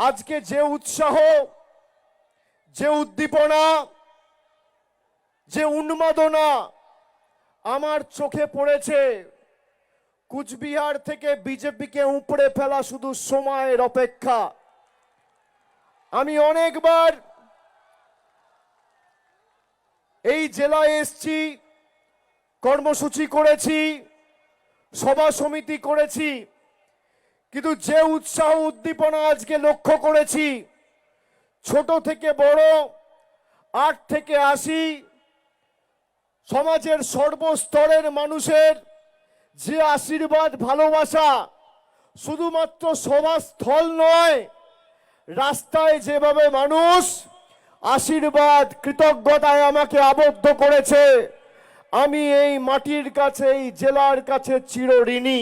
আজকে যে উৎসাহ, যে উদ্দীপনা, যে উন্মাদনা আমার চোখে পড়েছে, কুচবিহার থেকে বিজেপিকে উপড়ে ফেলা শুধু সময়ের অপেক্ষা। আমি অনেকবার এই জেলায় এসেছি, কর্মসূচি করেছি, সভা সমিতি করেছি, কিন্তু যে উৎসাহ উদ্দীপনা আজকে লক্ষ্য করেছি, ছোট থেকে বড়, 8 থেকে 80 সমাজের সর্বস্তরের মানুষের যে আশীর্বাদ, ভালোবাসা, শুধুমাত্র সভাস্থল নয়, রাস্তায় যেভাবে মানুষ আশীর্বাদ, কৃতজ্ঞতায় আমাকে আবদ্ধ করেছে, আমি এই মাটির কাছে, এই জেলার কাছে চিরঋণী।